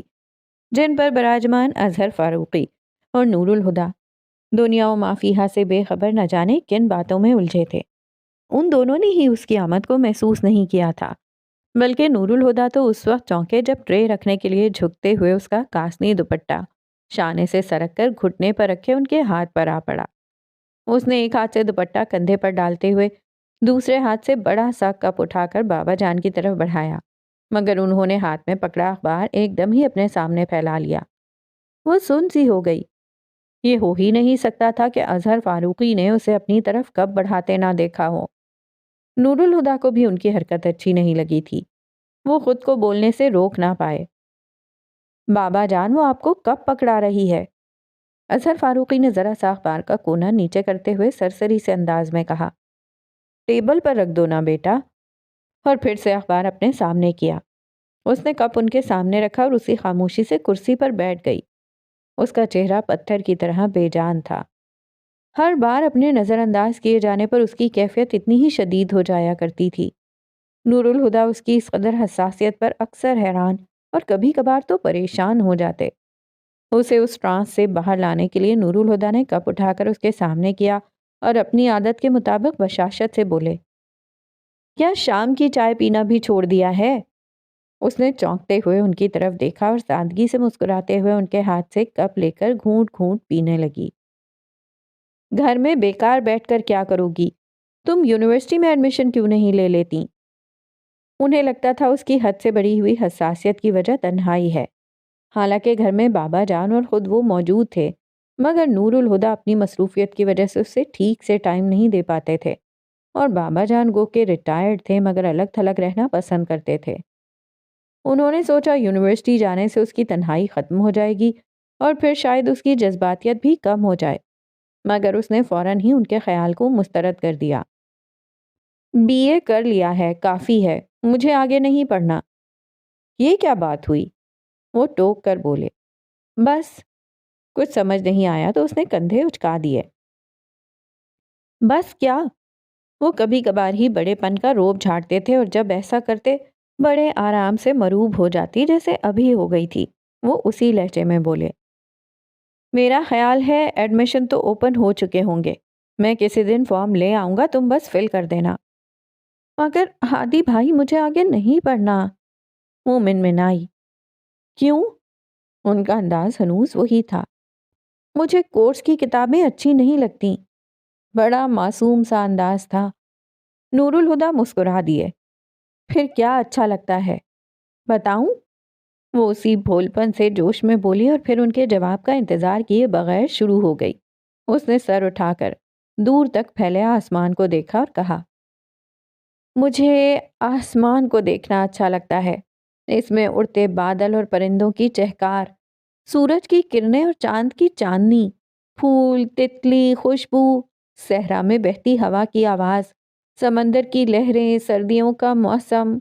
جن پر براجمان اظہر فاروقی اور نور الہدیٰ دنیا و ما فیہا سے بے خبر نہ جانے کن باتوں میں الجھے تھے۔ ان دونوں نے ہی اس کی آمد کو محسوس نہیں کیا تھا، بلکہ نور الہدیٰ تو اس وقت چونکے جب ٹرے رکھنے کے لیے جھکتے ہوئے اس کا کاسنی دوپٹہ شانے سے سرک کر گھٹنے پر رکھے ان کے ہاتھ پر آ پڑا۔ اس نے ایک ہاتھ سے دوپٹہ کندھے پر ڈالتے ہوئے دوسرے ہاتھ سے بڑا سا کپ اٹھا کر بابا جان کی طرف بڑھایا، مگر انہوں نے ہاتھ میں پکڑا اخبار ایک دم ہی اپنے سامنے پھیلا لیا۔ وہ سن سی ہو گئی۔ یہ ہو ہی نہیں سکتا تھا کہ اظہر فاروقی نے اسے اپنی طرف کب بڑھاتے نہ دیکھا ہو۔ نور الہدیٰ کو بھی ان کی حرکت اچھی نہیں لگی تھی۔ وہ خود کو بولنے سے روک نہ پائے۔ بابا جان، وہ آپ کو کب پکڑا رہی ہے؟ اظہر فاروقی نے ذرا سا اخبار کا کونا نیچے کرتے ہوئے سرسری سے انداز میں کہا، ٹیبل پر رکھ دو نا بیٹا، اور پھر سے اخبار اپنے سامنے کیا۔ اس نے کپ ان کے سامنے رکھا اور اسی خاموشی سے کرسی پر بیٹھ گئی۔ اس کا چہرہ پتھر کی طرح بے جان تھا۔ ہر بار اپنے نظر انداز کیے جانے پر اس کی کیفیت اتنی ہی شدید ہو جایا کرتی تھی۔ نور الہدیٰ اس کی اس قدر حساسیت پر اکثر حیران اور کبھی کبھار تو پریشان ہو جاتے۔ اسے اس ٹرانس سے باہر لانے کے لیے نور الہدیٰ نے کپ اٹھا کر اس کے سامنے کیا اور اپنی عادت کے مطابق بشاشت سے بولے، کیا شام کی چائے پینا بھی چھوڑ دیا ہے؟ اس نے چونکتے ہوئے ان کی طرف دیکھا اور سادگی سے مسکراتے ہوئے ان کے ہاتھ سے کپ لے کر گھونٹ گھونٹ پینے لگی۔ گھر میں بیکار بیٹھ کر کیا کرو گی؟ تم یونیورسٹی میں ایڈمیشن کیوں نہیں لے لیتی؟ انہیں لگتا تھا اس کی حد سے بڑھی ہوئی حساسیت کی وجہ تنہائی ہے۔ حالانکہ گھر میں بابا جان اور خود وہ موجود تھے، مگر نور الہدیٰ اپنی مصروفیت کی وجہ سے اسے ٹھیک سے ٹائم نہیں دے پاتے تھے، اور بابا جان گو کہ ریٹائرڈ تھے مگر الگ تھلگ رہنا پسند کرتے تھے۔ انہوں نے سوچا یونیورسٹی جانے سے اس کی تنہائی ختم ہو جائے گی اور پھر شاید اس کی جذباتیت بھی کم ہو جائے، مگر اس نے فوراً ہی ان کے خیال کو مسترد کر دیا۔ بی اے کر لیا ہے، کافی ہے، مجھے آگے نہیں پڑھنا۔ یہ کیا بات ہوئی؟ وہ ٹوک کر بولے۔ بس کچھ سمجھ نہیں آیا تو اس نے کندھے اچکا دیے۔ بس کیا؟ وہ کبھی کبھار ہی بڑے پن کا روب جھاڑتے تھے اور جب ایسا کرتے بڑے آرام سے مروب ہو جاتی جیسے ابھی ہو گئی تھی۔ وہ اسی لہجے میں بولے، میرا خیال ہے ایڈمیشن تو اوپن ہو چکے ہوں گے، میں کسی دن فارم لے آؤں گا، تم بس فل کر دینا۔ مگر ہادی بھائی، مجھے آگے نہیں پڑھنا، وہ منمنائی۔ کیوں؟ ان کا انداز ہنوز وہی تھا۔ مجھے کورس کی کتابیں اچھی نہیں لگتیں۔ بڑا معصوم سا انداز تھا۔ نور الہدیٰ مسکرا دیے۔ پھر کیا اچھا لگتا ہے بتاؤں؟ وہ اسی بھول پن سے جوش میں بولی اور پھر ان کے جواب کا انتظار کیے بغیر شروع ہو گئی۔ اس نے سر اٹھا کر دور تک پھیلے آسمان کو دیکھا اور کہا، مجھے آسمان کو دیکھنا اچھا لگتا ہے۔ اس میں اڑتے بادل اور پرندوں کی چہکار، سورج کی کرنیں اور چاند کی چاندنی، پھول، تتلی، خوشبو، صحرا میں بہتی ہوا کی آواز، سمندر کی لہریں، سردیوں کا موسم۔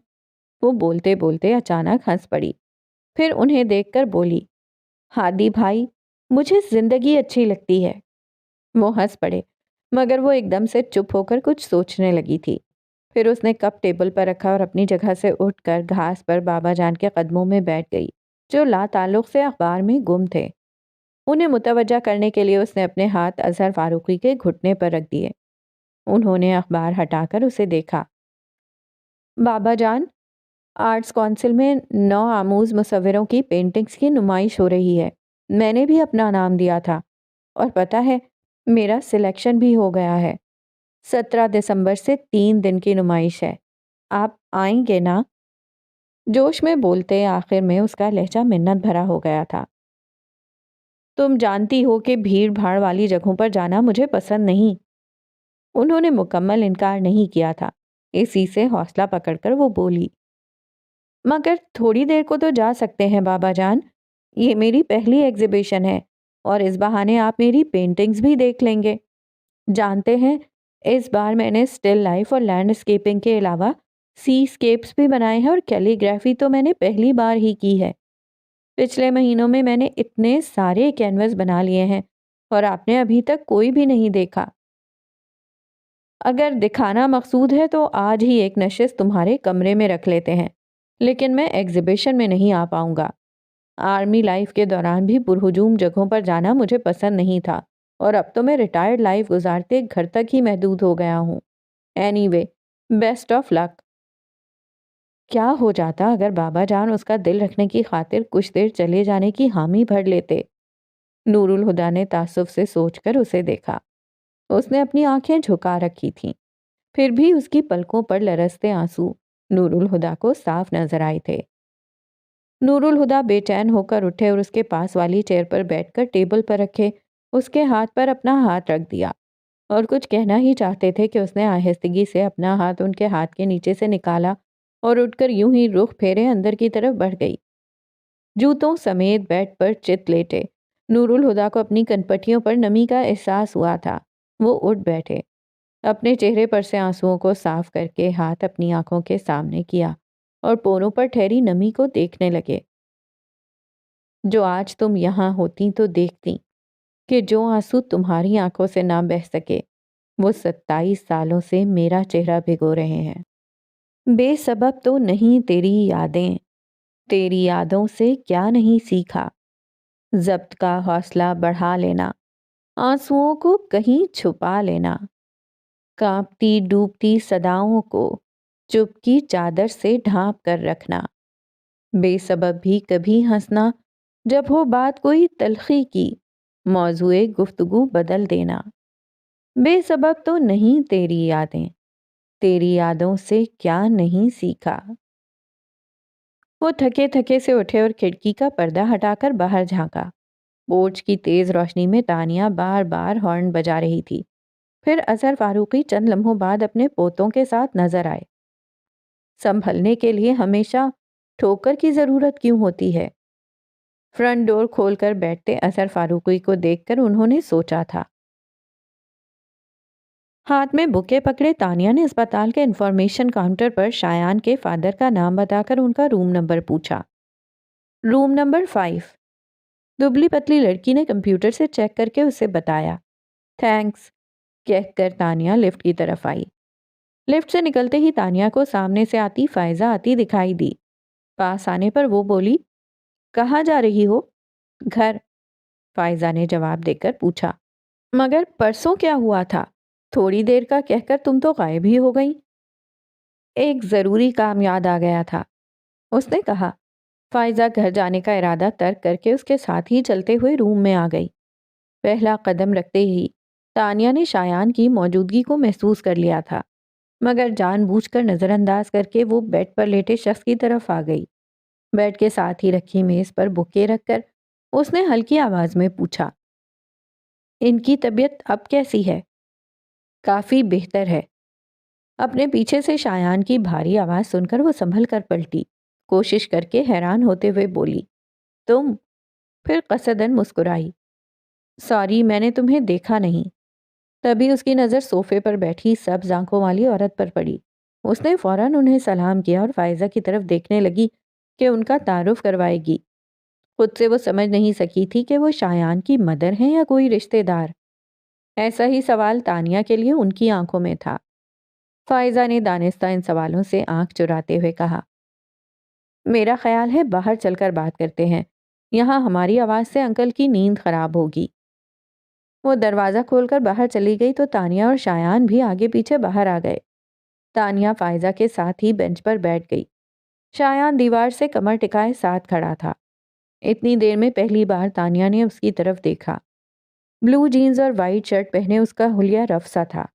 وہ بولتے بولتے اچانک ہنس پڑی، پھر انہیں دیکھ کر بولی، ہادی بھائی، مجھے زندگی اچھی لگتی ہے۔ وہ ہنس پڑے، مگر وہ ایک دم سے چپ ہو کر کچھ سوچنے لگی تھی۔ پھر اس نے کپ ٹیبل پر رکھا اور اپنی جگہ سے اٹھ کر گھاس پر بابا جان کے قدموں میں بیٹھ گئی، جو لا تعلق سے اخبار میں گم تھے۔ انہیں متوجہ کرنے کے لیے اس نے اپنے ہاتھ اظہر فاروقی کے گھٹنے پر رکھ دیے۔ انہوں نے اخبار ہٹا کر اسے دیکھا۔ بابا جان، آرٹس کونسل میں نو آموز مصوروں کی پینٹنگز کی نمائش ہو رہی ہے۔ میں نے بھی اپنا نام دیا تھا اور پتہ ہے میرا سلیکشن بھی ہو گیا ہے۔ 17 دسمبر سے 3 دن کی نمائش ہے۔ آپ آئیں گے نا؟ جوش میں بولتے آخر میں اس کا لہجہ منت بھرا ہو گیا تھا۔ تم جانتی ہو کہ بھیڑ بھاڑ والی جگہوں پر جانا مجھے پسند نہیں۔ انہوں نے مکمل انکار نہیں کیا تھا، اسی سے حوصلہ پکڑ کر وہ بولی، مگر تھوڑی دیر کو تو جا سکتے ہیں بابا جان، یہ میری پہلی ایگزیبیشن ہے اور اس بہانے آپ میری پینٹنگز بھی دیکھ لیں گے۔ جانتے ہیں، اس بار میں نے اسٹل لائف اور لینڈ اسکیپنگ کے علاوہ سی اسکیپس بھی بنائے ہیں اور کیلی گرافی تو میں نے پہلی بار ہی کی ہے۔ پچھلے مہینوں میں نے اتنے سارے کینوس بنا لیے ہیں اور آپ نے ابھی تک کوئی بھی نہیں دیکھا۔ اگر دکھانا مقصود ہے تو آج ہی ایک نشست تمہارے کمرے میں رکھ لیتے ہیں، لیکن میں ایگزیبیشن میں نہیں آ پاؤں گا۔ آرمی لائف کے دوران بھی پرہجوم جگہوں پر جانا مجھے پسند نہیں تھا اور اب تو میں ریٹائرڈ لائف گزارتے گھر تک ہی محدود ہو گیا ہوں۔ اینی وے، بیسٹ آف لک۔ کیا ہو جاتا اگر بابا جان اس کا دل رکھنے کی خاطر کچھ دیر چلے جانے کی حامی بھر لیتے؟ نور الہدا نے تعصب سے سوچ کر اسے دیکھا۔ اس نے اپنی آنکھیں جھکا رکھی تھیں، پھر بھی اس کی پلکوں پر لرزتے آنسو نور الہدا کو صاف نظر آئے تھے۔ نور الہدا بے چین ہو کر اٹھے اور اس کے پاس والی چیئر پر بیٹھ کر ٹیبل پر رکھے اس کے ہاتھ پر اپنا ہاتھ رکھ دیا، اور کچھ کہنا ہی چاہتے تھے کہ اس نے آہستگی سے اپنا ہاتھ ان کے ہاتھ کے نیچے سے نکالا اور اٹھ کر یوں ہی رخ پھیرے اندر کی طرف بڑھ گئی۔ جوتوں سمیت بیڈ پر چت لیٹے نور الہدا کو اپنی کنپٹیوں پر نمی کا احساس ہوا تھا۔ وہ اٹھ بیٹھے، اپنے چہرے پر سے آنسوؤں کو صاف کر کے ہاتھ اپنی آنکھوں کے سامنے کیا اور پوروں پر ٹھہری نمی کو دیکھنے لگے۔ جو آج تم یہاں ہوتی تو دیکھتی کہ جو آنسو تمہاری آنکھوں سے نہ بہہ سکے وہ 27 سالوں سے میرا چہرہ بھگو رہے ہیں۔ بے سبب تو نہیں تیری یادیں، تیری یادوں سے کیا نہیں سیکھا، ضبط کا حوصلہ بڑھا لینا، آنسوؤں کو کہیں چھپا لینا، کانپتی ڈوبتی صداؤں کو چپ کی چادر سے ڈھانپ کر رکھنا، بے سبب بھی کبھی ہنسنا، جب ہو بات کوئی تلخی کی موضوع گفتگو بدل دینا۔ بے سبب تو نہیں تیری یادیں، تیری یادوں سے کیا نہیں سیکھا۔ وہ تھکے تھکے سے اٹھے اور کھڑکی کا پردہ ہٹا کر باہر جھانکا۔ پورچ کی تیز روشنی میں تانیہ بار بار ہارن بجا رہی تھی۔ پھر اظہر فاروقی چند لمحوں بعد اپنے پوتوں کے ساتھ نظر آئے۔ سنبھلنے کے لیے ہمیشہ ٹھوکر کی ضرورت کیوں ہوتی ہے؟ فرنٹ ڈور کھول کر بیٹھتے اظہر فاروقی کو دیکھ کر انہوں نے سوچا تھا۔ ہاتھ میں بکے پکڑے تانیہ نے اسپتال کے انفارمیشن کاؤنٹر پر شایان کے فادر کا نام بتا کر ان کا روم نمبر پوچھا۔ Room number 5۔ دبلی پتلی لڑکی نے کمپیوٹر سے چیک کر کے اسے بتایا۔ تھینکس کہہ کر تانیہ لفٹ کی طرف آئی۔ لفٹ سے نکلتے ہی تانیہ کو سامنے سے آتی فائزہ آتی دکھائی دی۔ پاس آنے پر وہ بولی، کہاں جا رہی ہو؟ گھر، فائزہ نے جواب دے کر پوچھا۔ مگر پرسوں کیا ہوا تھا؟ تھوڑی دیر کا کہہ کر تم تو غائب ہی ہو گئی۔ ایک ضروری کام یاد آ گیا تھا، اس نے کہا۔ فائزہ گھر جانے کا ارادہ ترک کر کے اس کے ساتھ ہی چلتے ہوئے روم میں آ گئی۔ پہلا قدم رکھتے ہی تانیہ نے شایان کی موجودگی کو محسوس کر لیا تھا، مگر جان بوجھ کر نظر انداز کر کے وہ بیڈ پر لیٹے شخص کی طرف آ گئی۔ بیڈ کے ساتھ ہی رکھی میز پر بکے رکھ کر اس نے ہلکی آواز میں پوچھا، ان کی طبیعت اب کیسی ہے؟ کافی بہتر ہے۔ اپنے پیچھے سے شایان کی بھاری آواز سن کر وہ سنبھل کر پلٹی، کوشش کر کے حیران ہوتے ہوئے بولی، تم؟ پھر قصدن مسکرائی، سوری میں نے تمہیں دیکھا نہیں۔ تبھی اس کی نظر صوفے پر بیٹھی سبز آنکھوں والی عورت پر پڑی۔ اس نے فوراً انہیں سلام کیا اور فائزہ کی طرف دیکھنے لگی کہ ان کا تعارف کروائے گی۔ خود سے وہ سمجھ نہیں سکی تھی کہ وہ شایان کی مدر ہیں یا کوئی رشتہ دار۔ ایسا ہی سوال تانیہ کے لیے ان کی آنکھوں میں تھا۔ فائزہ نے دانستہ ان سوالوں سے آنکھ چراتے ہوئے کہا، میرا خیال ہے باہر چل کر بات کرتے ہیں، یہاں ہماری آواز سے انکل کی نیند خراب ہوگی۔ وہ دروازہ کھول کر باہر چلی گئی تو تانیہ اور شایان بھی آگے پیچھے باہر آ گئے۔ تانیہ فائزہ کے ساتھ ہی بینچ پر بیٹھ گئی۔ شایان دیوار سے کمر ٹکائے ساتھ کھڑا تھا۔ اتنی دیر میں پہلی بار تانیہ نے اس کی طرف دیکھا۔ بلو جینز اور وائٹ شرٹ پہنے اس کا حلیہ رف سا تھا۔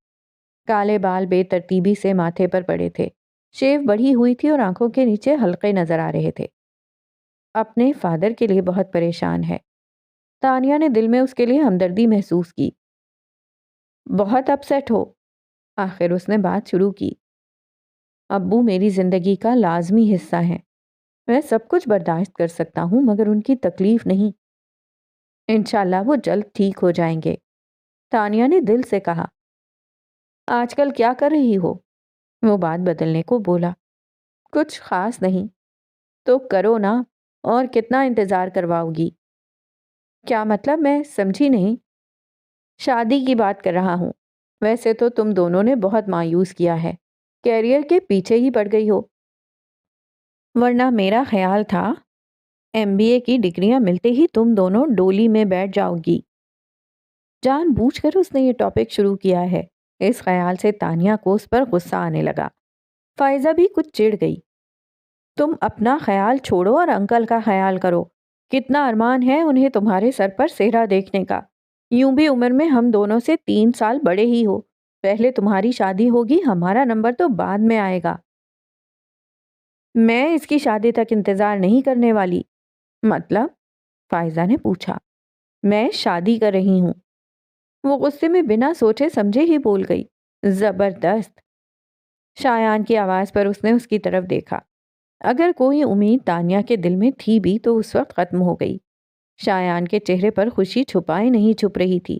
کالے بال بے ترتیبی سے ماتھے پر پڑے تھے، شیو بڑھی ہوئی تھی اور آنکھوں کے نیچے حلقے نظر آ رہے تھے۔ اپنے فادر کے لیے بہت پریشان ہے۔ تانیہ نے دل میں اس کے لیے ہمدردی محسوس کی۔ بہت اپسیٹ ہو؟ آخر اس نے بات شروع کی۔ ابو میری زندگی کا لازمی حصہ ہیں، میں سب کچھ برداشت کر سکتا ہوں مگر ان کی تکلیف نہیں۔ انشاءاللہ وہ جلد ٹھیک ہو جائیں گے۔ تانیہ نے دل سے کہا۔ آج کل کیا کر رہی ہو؟ وہ بات بدلنے کو بولا۔ کچھ خاص نہیں۔ تو کرو نا، اور کتنا انتظار کرواؤ گی؟ کیا مطلب؟ میں سمجھی نہیں۔ شادی کی بات کر رہا ہوں۔ ویسے تو تم دونوں نے بہت مایوس کیا ہے، کیریئر کے پیچھے ہی پڑ گئی ہو، ورنہ میرا خیال تھا MBA کی ڈگریاں ملتے ہی تم دونوں ڈولی میں بیٹھ جاؤ گی۔ جان بوجھ کر اس نے یہ ٹاپک شروع کیا ہے۔ اس خیال سے تانیہ کو اس پر غصہ آنے لگا۔ فائزہ بھی کچھ چڑ گئی۔ تم اپنا خیال چھوڑو اور انکل کا خیال کرو۔ کتنا ارمان ہے انہیں تمہارے سر پر سہرا دیکھنے کا۔ یوں بھی عمر میں ہم دونوں سے 3 سال بڑے ہی ہو۔ پہلے تمہاری شادی ہوگی، ہمارا نمبر تو بعد میں آئے گا۔ میں اس کی شادی تک انتظار نہیں کرنے والی۔ مطلب؟ فائزہ نے پوچھا۔ میں شادی کر رہی ہوں۔ وہ غصے میں بنا سوچے سمجھے ہی بول گئی۔ زبردست۔ شایان کی آواز پر اس نے اس کی طرف دیکھا۔ اگر کوئی امید تانیہ کے دل میں تھی بھی تو اس وقت ختم ہو گئی۔ شایان کے چہرے پر خوشی چھپائے نہیں چھپ رہی تھی۔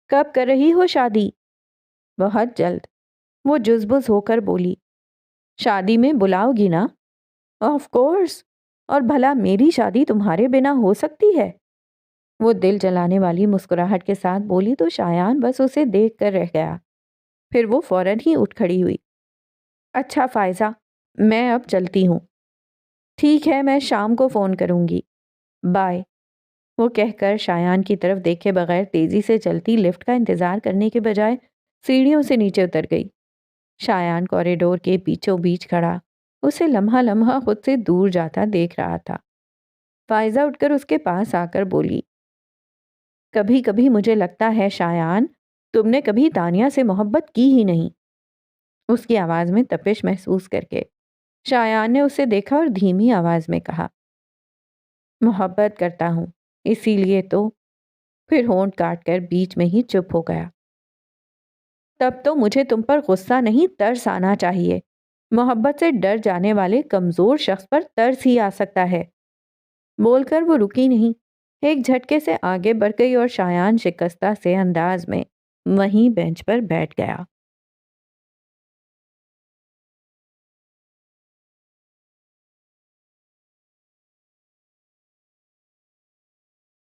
کب کر رہی ہو شادی؟ بہت جلد، وہ جزبز ہو کر بولی۔ شادی میں بلاؤ گی نا؟ آف کورس، اور بھلا میری شادی تمہارے بنا ہو سکتی ہے؟ وہ دل جلانے والی مسکراہٹ کے ساتھ بولی تو شایان بس اسے دیکھ کر رہ گیا۔ پھر وہ فوراً ہی اٹھ کھڑی ہوئی۔ اچھا فائزہ، میں اب چلتی ہوں۔ ٹھیک ہے، میں شام کو فون کروں گی۔ بائے۔ وہ کہہ کر شایان کی طرف دیکھے بغیر تیزی سے چلتی لفٹ کا انتظار کرنے کے بجائے سیڑھیوں سے نیچے اتر گئی۔ شایان کوریڈور کے بیچوں بیچ کھڑا اسے لمحہ لمحہ خود سے دور جاتا دیکھ رہا تھا۔ فائزہ اٹھ کر اس کے پاس آ کر بولی، کبھی کبھی مجھے لگتا ہے شایان، تم نے کبھی تانیہ سے محبت کی ہی نہیں۔ اس کی آواز میں تپش محسوس کر کے شایان نے اسے دیکھا اور دھیمی آواز میں کہا، محبت کرتا ہوں، اسی لیے تو۔ پھر ہونٹ کاٹ کر بیچ میں ہی چپ ہو گیا۔ تب تو مجھے تم پر غصہ نہیں ترس آنا چاہیے۔ محبت سے ڈر جانے والے کمزور شخص پر ترس ہی آ سکتا ہے۔ بول کر وہ رکی نہیں، ایک جھٹکے سے آگے بڑھ گئی اور شایان شکستہ سے انداز میں وہیں بینچ پر بیٹھ گیا۔